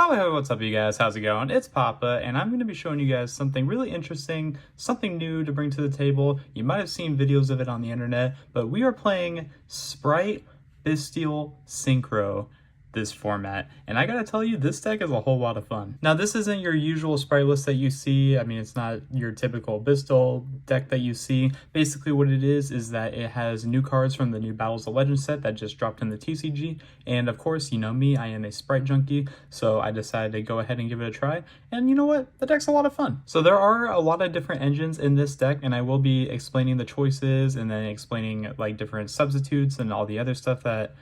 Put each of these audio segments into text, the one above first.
Hey, what's up you guys? How's it going? It's Papa, and I'm going to be showing you guys something really interesting, something new to bring to the table. You might have seen videos of it on the internet, but we are playing Sprite BYSTIAL Synchro this format, and I gotta tell you, this deck is a whole lot of fun. Now, this isn't your usual Sprite list that you see. I mean, it's not your typical BYSTIAL deck that you see. Basically what it is that it has new cards from the new Battles of Legends set that just dropped in the TCG, and of course, you know me, I am a Sprite junkie, so I decided to go ahead and give it a try, and you know what? The deck's a lot of fun. So there are a lot of different engines in this deck, and I will be explaining the choices and then explaining like different substitutes and all the other stuff that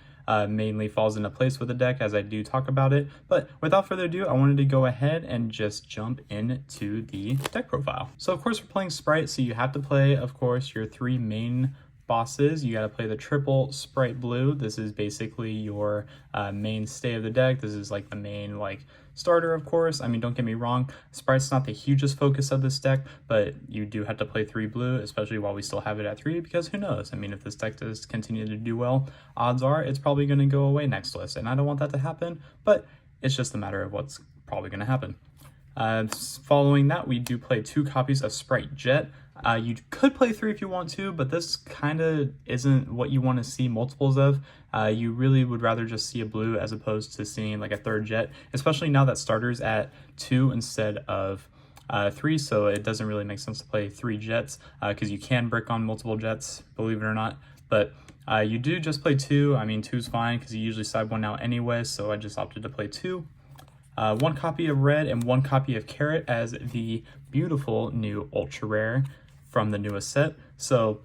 mainly falls into place with the deck as I do talk about it. But without further ado, I wanted to go ahead and just jump into the deck profile. So of course we're playing Sprite, so you have to play, of course, your three main bosses. You got to play the triple Sprite Blue. This is basically your mainstay of the deck. This is like the main starter, of course. I mean, don't get me wrong, Sprite's not the hugest focus of this deck, but you do have to play 3 blue, especially while we still have it at 3, because who knows? I mean, if this deck does continue to do well, odds are it's probably going to go away next list, and I don't want that to happen, but it's just a matter of what's probably going to happen. Following that, we do play 2 copies of Sprite Jet. You could play 3 if you want to, but this kind of isn't what you want to see multiples of. You really would rather just see a blue as opposed to seeing like a 3rd jet, especially now that starter's at 2 instead of 3, so it doesn't really make sense to play 3 jets because you can brick on multiple jets, believe it or not. But you do just play 2. I mean, 2's fine because you usually side 1 out anyway, so I just opted to play 2. 1 copy of red and 1 copy of carrot as the beautiful new ultra rare from the newest set. So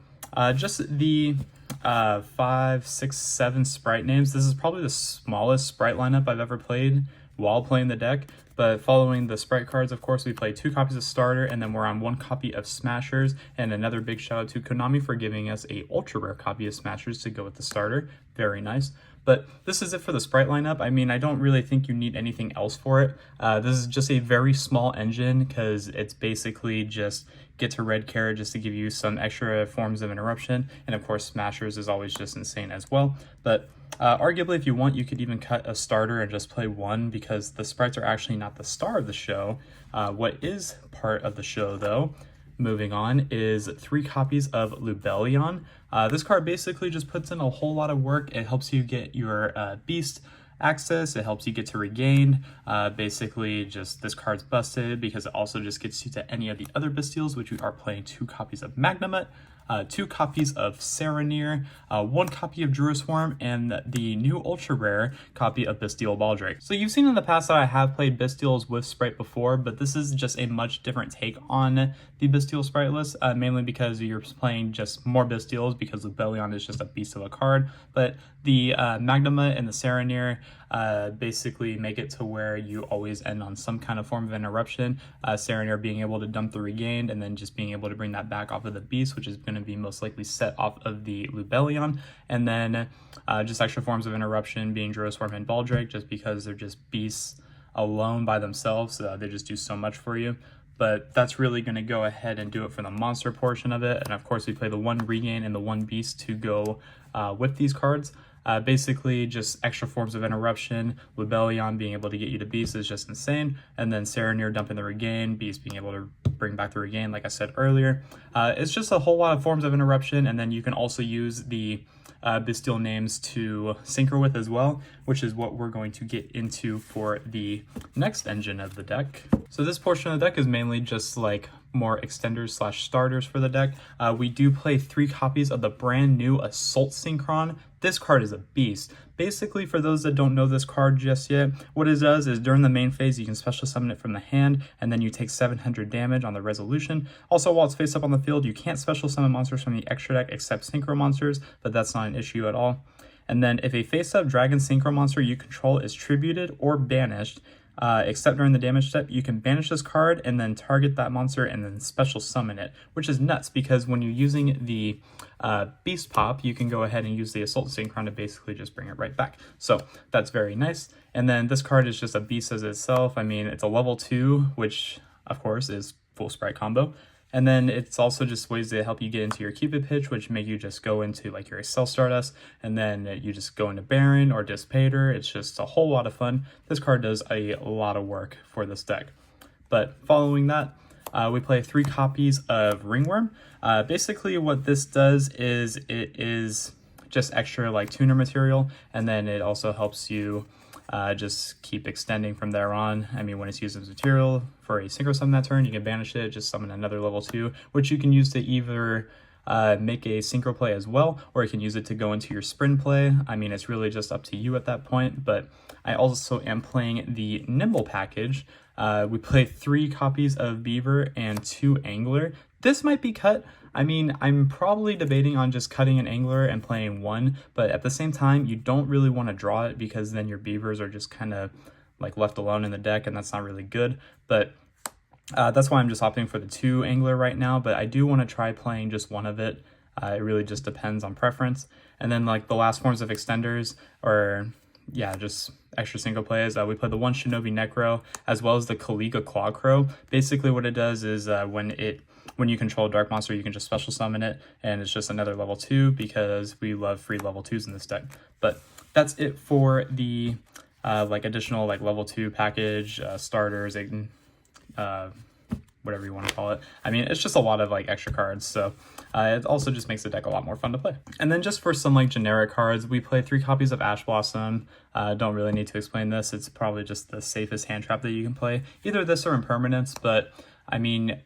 just the 5, 6, 7 Sprite names. This is probably the smallest Sprite lineup I've ever played while playing the deck. But following the Sprite cards, of course, we play 2 copies of starter, and then we're on 1 copy of Smashers. And another big shout out to Konami for giving us a ultra rare copy of Smashers to go with the starter. Very nice. But this is it for the Sprite lineup. I mean, I don't really think you need anything else for it. This is just a very small engine because it's basically just get to red carrot just to give you some extra forms of interruption. And of course, Smashers is always just insane as well. But arguably, if you want, you could even cut a starter and just play 1 because the Sprites are actually not the star of the show. What is part of the show, though, moving on, is 3 copies of Lubellion. This card basically just puts in a whole lot of work. It helps you get your beast access, it helps you get to regain. Basically just this card's busted because it also just gets you to any of the other Bystials, which we are playing 2 copies of Magnemite, 2 copies of Serenir, 1 copy of Druiswarm, and the new ultra rare copy of Bystial Baldrake. So you've seen in the past that I have played Bystials with Sprite before, but this is just a much different take on the Bystial Sprite list, mainly because you're playing just more Bystials because Lubellion is just a beast of a card. But the Magnemite and the Serenir basically make it to where you always end on some kind of form of interruption. Serenir being able to dump the regained and then just being able to bring that back off of the beast, which is going to be most likely set off of the Lubellion, and then just extra forms of interruption being Druiswarm and Baldrake, just because they're just beasts alone by themselves. They just do so much for you. But that's really going to go ahead and do it for the monster portion of it. And of course, we play the 1 regain and the 1 beast to go with these cards. Basically just extra forms of interruption. Lubellion being able to get you to beast is just insane, and then Serenir dumping the regain, beast being able to bring back the regain like I said earlier. It's just a whole lot of forms of interruption, and then you can also use the Bystial names to synchro with as well, which is what we're going to get into for the next engine of the deck. So this portion of the deck is mainly just like more extenders slash starters for the deck. We do play 3 copies of the brand new Assault Synchron. This card is a beast. Basically, for those that don't know this card just yet, what it does is during the main phase, you can special summon it from the hand, and then you take 700 damage on the resolution. Also, while it's face up on the field, you can't special summon monsters from the extra deck except synchro monsters, but that's not an issue at all. And then if a face up dragon synchro monster you control is tributed or banished, except during the damage step, you can banish this card and then target that monster and then special summon it, which is nuts because when you're using the beast pop, you can go ahead and use the Assault Synchron to basically just bring it right back. So that's very nice. And then this card is just a beast as itself. I mean, it's a level 2, which of course is full Sprite combo. And then it's also just ways to help you get into your Cupid pitch, which make you just go into like your Excel Stardust, and then you just go into Baron or Dissipator. It's just a whole lot of fun. This card does a lot of work for this deck. But following that, we play 3 copies of Ringworm. Basically what this does is it is just extra like tuner material, and then it also helps you just keep extending from there on. I mean, when it's used as material for a synchro summon that turn, you can banish it, just summon another level 2, which you can use to either make a synchro play as well, or you can use it to go into your sprint play. I mean, it's really just up to you at that point, but I also am playing the Nimble package. We play 3 copies of Beaver and 2 Angler. This might be cut. I mean, I'm probably debating on just cutting an Angler and playing 1, but at the same time, you don't really want to draw it because then your Beavers are just kind of like left alone in the deck, and that's not really good. But that's why I'm just opting for the 2 Angler right now, but I do want to try playing just 1 of it. It really just depends on preference. And then like the last forms of extenders, or yeah, just extra single plays. We play the 1 Shinobi Necro as well as the Kaliga Clawcrow. Basically what it does is when you control a dark monster, you can just special summon it, and it's just another level 2 because we love free level 2s in this deck. But that's it for the like additional like level 2 package, starters, whatever you want to call it. I mean, it's just a lot of like extra cards, so it also just makes the deck a lot more fun to play. And then just for some like generic cards, we play 3 copies of Ash Blossom. Don't really need to explain this. It's probably just the safest hand trap that you can play. Either this or Impermanence, but I mean,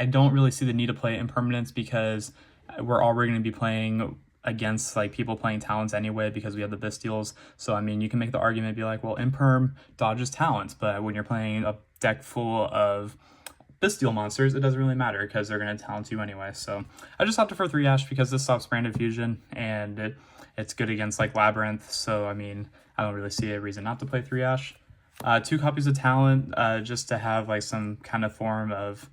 I don't really see the need to play Impermanence because we're already going to be playing against like people playing talents anyway because we have the Bystials. So I mean, you can make the argument, be like, well, Imperm dodges talents, but when you're playing a deck full of Bystial monsters, it doesn't really matter because they're going to talent you anyway. So I just opted for 3 Ash because this stops Branded Fusion, and it's good against like Labyrinth. So I mean, I don't really see a reason not to play 3 Ash. 2 copies of Talent, just to have like some kind of form of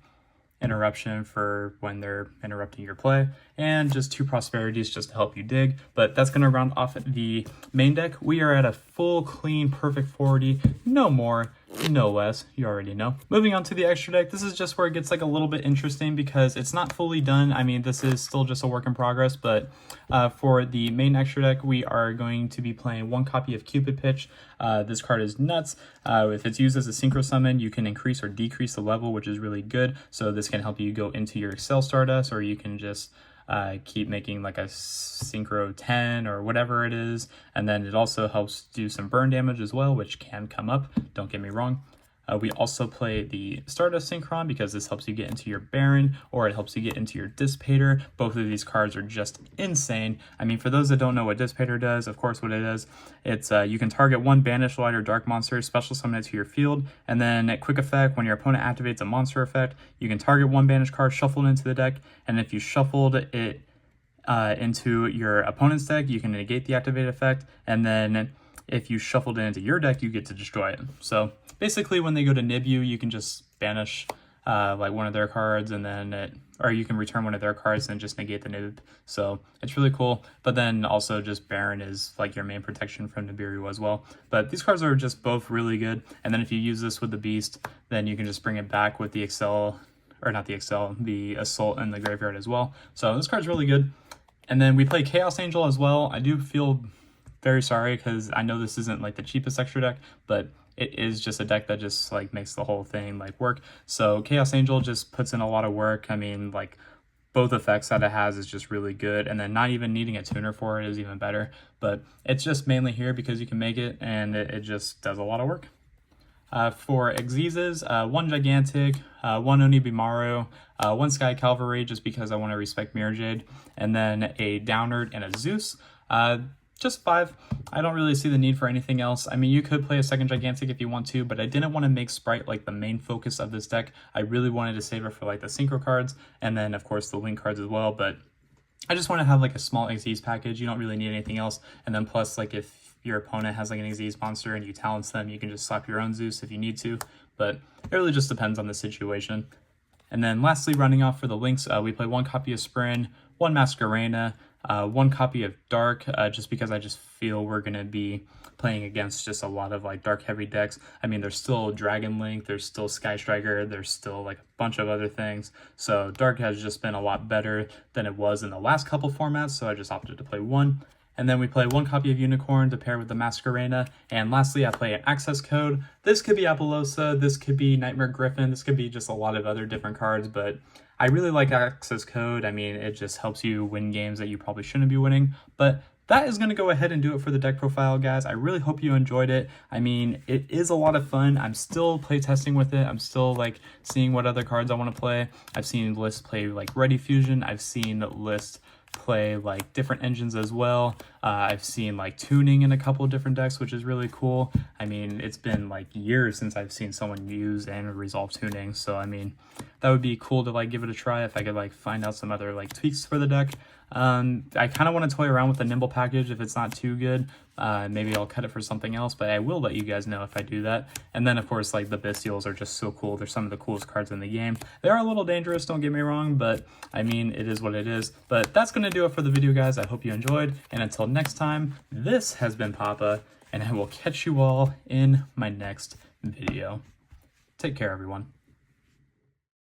interruption for when they're interrupting your play, and just 2 Prosperities just to help you dig. But that's going to round off the main deck. We are at a full, clean, perfect 40, no more, no less. You already know. Moving on to the extra deck, this is just where it gets like a little bit interesting because it's not fully done. I mean, this is still just a work in progress, but for the main extra deck, we are going to be playing 1 copy of Cupid Pitch. This card is nuts. If it's used as a synchro summon, you can increase or decrease the level, which is really good. So this can help you go into your Excel Stardust, or you can just keep making like a synchro 10 or whatever it is. And then it also helps do some burn damage as well, which can come up, don't get me wrong. We also play the Stardust Synchron because this helps you get into your Baron, or it helps you get into your Dissipator. Both of these cards are just insane. I mean, for those that don't know what Dissipator does, of course what it is, it's you can target 1 banished light or dark monster, special summon it to your field, and then at quick effect, when your opponent activates a monster effect, you can target 1 banished card shuffled into the deck, and if you shuffled it into your opponent's deck, you can negate the activated effect, and then if you shuffled it into your deck, you get to destroy it. So basically, when they go to nib you, you can just banish like one of their cards, and then or you can return one of their cards and just negate the nib. So it's really cool. But then also just Baron is like your main protection from Nibiru as well. But these cards are just both really good. And then if you use this with the Beast, then you can just bring it back with the Excel, or not the Excel, the Assault in the graveyard as well. So this card's really good. And then we play Chaos Angel as well. I do feel very sorry because I know this isn't like the cheapest extra deck, but it is just a deck that just like makes the whole thing like work. So Chaos Angel just puts in a lot of work. I mean, like both effects that it has is just really good, and then not even needing a tuner for it is even better. But it's just mainly here because you can make it, and it just does a lot of work. For Xyzes, 1 Gigantic, 1 Onibimaru, 1 Sky Cavalry, just because I want to respect Mirror Jade, and then a Downerd and a Zeus. Just 5. I don't really see the need for anything else. I mean, you could play a 2nd Gigantic if you want to, but I didn't want to make Sprite like the main focus of this deck. I really wanted to save it for like the Synchro cards, and then of course the Link cards as well, but I just want to have like a small Xyz package. You don't really need anything else. And then plus, like if your opponent has like an Xyz monster and you talents them, you can just slap your own Zeus if you need to, but it really just depends on the situation. And then lastly, running off for the links, we play 1 copy of Sprin, 1 Masquerena, one copy of Dark, just because I just feel we're going to be playing against just a lot of like dark heavy decks. I mean, there's still Dragon Link, there's still Sky Striker, there's still like a bunch of other things. So Dark has just been a lot better than it was in the last couple formats, so I just opted to play one. And then we play one copy of Unicorn to pair with the Masquerena. And lastly, I play an access code. This could be Apollosa, this could be Nightmare Griffin, this could be just a lot of other different cards, but I really like access code. I mean, it just helps you win games that you probably shouldn't be winning. But that is going to go ahead and do it for the deck profile, guys. I really hope you enjoyed it. I mean, it is a lot of fun. I'm still play testing with it. I'm still like seeing what other cards I want to play. I've seen lists play like Ready Fusion. I've seen lists play like different engines as well. I've seen like tuning in a couple of different decks, which is really cool. I mean, it's been like years since I've seen someone use and resolve tuning, so I mean, that would be cool to like give it a try if I could like find out some other like tweaks for the deck. I kind of want to toy around with the Nimble package. If it's not too good, maybe I'll cut it for something else, but I will let you guys know if I do that. And then of course, like the BYSTIALs are just so cool. They're some of the coolest cards in the game. They are a little dangerous, don't get me wrong, but I mean, it is what it is. But that's going to do it for the video, guys. I hope you enjoyed, and until next time, this has been Papa, and I will catch you all in my next video. Take care, everyone.